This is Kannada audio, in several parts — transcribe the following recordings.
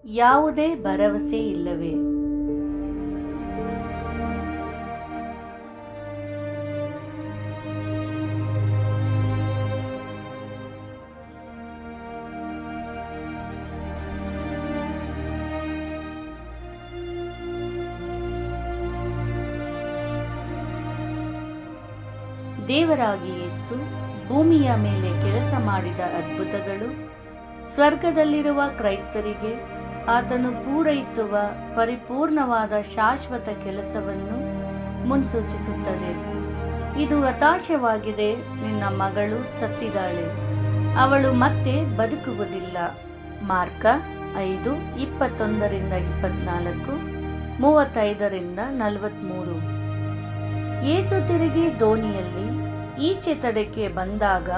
ಯಾವುದೇ ಭರವಸೆ ಇಲ್ಲವೇ? ದೇವರಾಗಿ ಯೇಸು ಭೂಮಿಯ ಮೇಲೆ ಕೆಲಸ ಮಾಡಿದ ಅದ್ಭುತಗಳು ಸ್ವರ್ಗದಲ್ಲಿರುವ ಕ್ರೈಸ್ತರಿಗೆ ಆತನು ಪೂರೈಸುವ ಪರಿಪೂರ್ಣವಾದ ಶಾಶ್ವತ ಕೆಲಸವನ್ನು ಮುನ್ಸೂಚಿಸುತ್ತದೆ. ಇದು ಹತಾಶವಾಗಿದೆ. ನಿನ್ನ ಮಗಳು ಸತ್ತಿದ್ದಾಳೆ, ಅವಳು ಮತ್ತೆ ಬದುಕುವುದಿಲ್ಲ. ಮಾರ್ಕ 5:21-24, 35-43. ಯೇಸು ತಿರುಗಿ ದೋಣಿಯಲ್ಲಿ ಈಚೆ ತಡೆಗೆ ಬಂದಾಗ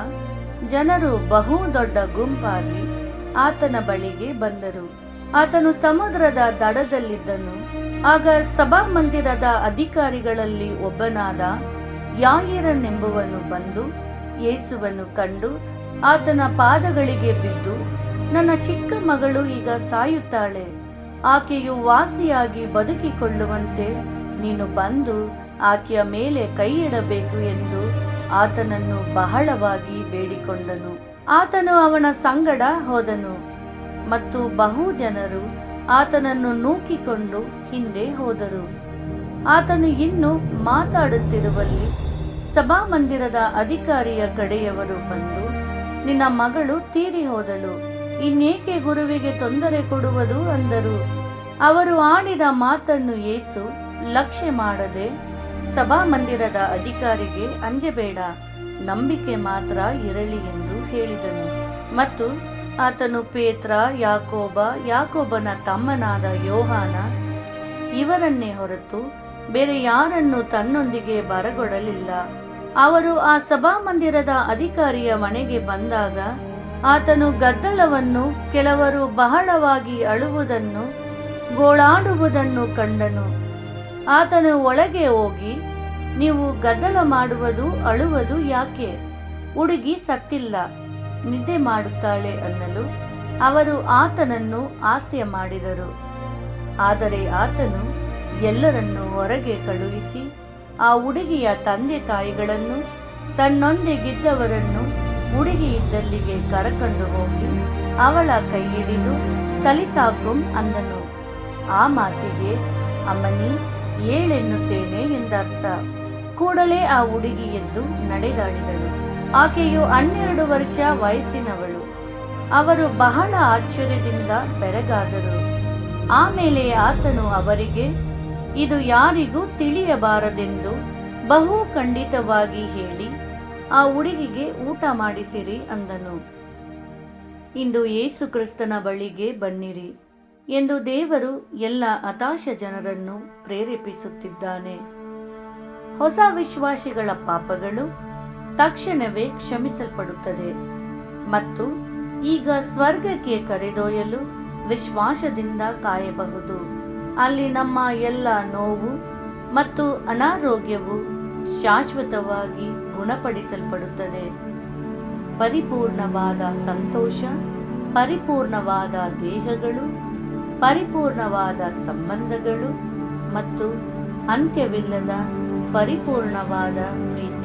ಜನರು ಬಹು ದೊಡ್ಡ ಗುಂಪಾಗಿ ಆತನ ಬಳಿಗೆ ಬಂದರು. ಆತನು ಸಮುದ್ರದ ದಡದಲ್ಲಿದ್ದನು. ಆಗ ಸಭಾಮಂದಿರದ ಅಧಿಕಾರಿಗಳಲ್ಲಿ ಒಬ್ಬನಾದ ಯಾಯೀರನೆಂಬುವನು ಬಂದು ಯೇಸುವನ್ನು ಕಂಡು ಆತನ ಪಾದಗಳಿಗೆ ಬಿದ್ದು, ನನ್ನ ಚಿಕ್ಕ ಮಗಳು ಈಗ ಸಾಯುತ್ತಾಳೆ, ಆಕೆಯು ವಾಸಿಯಾಗಿ ಬದುಕಿಕೊಳ್ಳುವಂತೆ ನೀನು ಬಂದು ಆಕೆಯ ಮೇಲೆ ಕೈ ಇಡಬೇಕು ಎಂದು ಆತನನ್ನು ಬಹಳವಾಗಿ ಬೇಡಿಕೊಂಡನು. ಆತನು ಅವನ ಸಂಗಡ ಹೋದನು ಮತ್ತು ಬಹು ಜನರು ಆತನನ್ನು ನೂಕಿಕೊಂಡು ಹಿಂದೆ ಹೋದರು. ಆತನು ಇನ್ನೂ ಮಾತಾಡುತ್ತಿರುವಲ್ಲಿ ಸಭಾಮಂದಿರದ ಅಧಿಕಾರಿಯ ಕಡೆಯವರು ಬಂದು, ನಿನ್ನ ಮಗಳು ತೀರಿ ಹೋದಳು, ಇನ್ನೇಕೆ ಗುರುವಿಗೆ ತೊಂದರೆ ಕೊಡುವುದು ಅಂದರು. ಅವರು ಆಡಿದ ಮಾತನ್ನು ಯೇಸು ಲಕ್ಷ್ಯ ಮಾಡದೆ ಸಭಾಮಂದಿರದ ಅಧಿಕಾರಿಗೆ ಅಂಜಬೇಡ, ನಂಬಿಕೆ ಮಾತ್ರ ಇರಲಿ ಎಂದು ಹೇಳಿದನು. ಮತ್ತು ಆತನು ಪೇತ್ರ, ಯಾಕೋಬನ ತಮ್ಮನಾದ ಯೋಹಾನ ಇವರನ್ನೇ ಹೊರತು ಬೇರೆ ಯಾರನ್ನು ತನ್ನೊಂದಿಗೆ ಬರಗೊಡಲಿಲ್ಲ. ಅವರು ಆ ಸಭಾಮಂದಿರದ ಅಧಿಕಾರಿಯ ಮನೆಗೆ ಬಂದಾಗ ಆತನು ಗದ್ದಲವನ್ನು, ಕೆಲವರು ಬಹಳವಾಗಿ ಅಳುವುದನ್ನು, ಗೋಳಾಡುವುದನ್ನು ಕಂಡನು. ಆತನು ಒಳಗೆ ಹೋಗಿ, ನೀವು ಗದ್ದಲ ಮಾಡುವುದು, ಅಳುವುದು ಯಾಕೆ? ಹುಡುಗಿ ಸತ್ತಿಲ್ಲ, ನಿದ್ದೆ ಮಾಡುತ್ತಾಳೆ ಅನ್ನಲು ಅವರು ಆತನನ್ನು ಹಾಸ್ಯ ಮಾಡಿದರು. ಆದರೆ ಆತನು ಎಲ್ಲರನ್ನೂ ಹೊರಗೆ ಕಳುಹಿಸಿ ಆ ಹುಡುಗಿಯ ತಂದೆ ತಾಯಿಗಳನ್ನು ತನ್ನೊಂದಿಗಿದ್ದವರನ್ನು ಹುಡುಗಿ ಇದ್ದಲ್ಲಿಗೆ ಕರಕೊಂಡು ಹೋಗಿ ಅವಳ ಕೈ ಹಿಡಿದು ತಲಿತಾಕುಂ ಅಂದನು. ಆ ಮಾತಿಗೆ ಅಮ್ಮನಿ ಏಳೆನ್ನುತ್ತೇನೆ ಎಂದರ್ಥ. ಕೂಡಲೇ ಆ ಹುಡುಗಿ ಎದ್ದು ನಡೆದಾಡಿದಳು. ಆಕೆಯು 12 ವರ್ಷ ವಯಸ್ಸಿನವಳು. ಅವರು ಬಹಳ ಆಶ್ಚರ್ಯದಿಂದ ಬೆರಗಾದರು. ಆಮೇಲೆ ಆತನು ಅವರಿಗೆ, ಇದು ಯಾರಿಗೂ ತಿಳಿಯಬಾರದೆಂದು ಬಹು ಖಂಡಿತವಾಗಿ ಹೇಳಿ ಆ ಹುಡುಗಿಗೆ ಊಟ ಮಾಡಿಸಿರಿ ಅಂದನು. ಇಂದು ಯೇಸು ಕ್ರಿಸ್ತನ ಬಳಿಗೆ ಬನ್ನಿರಿ ಎಂದು ದೇವರು ಎಲ್ಲ ಹತಾಶ ಜನರನ್ನು ಪ್ರೇರೇಪಿಸುತ್ತಿದ್ದಾನೆ. ಹೊಸ ವಿಶ್ವಾಸಿಗಳ ಪಾಪಗಳು ತಕ್ಷಣವೇ ಕ್ಷಮಿಸಲ್ಪಡುತ್ತದೆ ಮತ್ತು ಈಗ ಸ್ವರ್ಗಕ್ಕೆ ಕರೆದೊಯ್ಯಲು ವಿಶ್ವಾಸದಿಂದ ಕಾಯಬಹುದು. ಅಲ್ಲಿ ನಮ್ಮ ಎಲ್ಲ ನೋವು ಮತ್ತು ಅನಾರೋಗ್ಯವು ಶಾಶ್ವತವಾಗಿ ಗುಣಪಡಿಸಲ್ಪಡುತ್ತದೆ. ಪರಿಪೂರ್ಣವಾದ ಸಂತೋಷ, ಪರಿಪೂರ್ಣವಾದ ದೇಹಗಳು, ಪರಿಪೂರ್ಣವಾದ ಸಂಬಂಧಗಳು ಮತ್ತು ಅಂತ್ಯವಿಲ್ಲದ ಪರಿಪೂರ್ಣವಾದ ಪ್ರೀತಿ.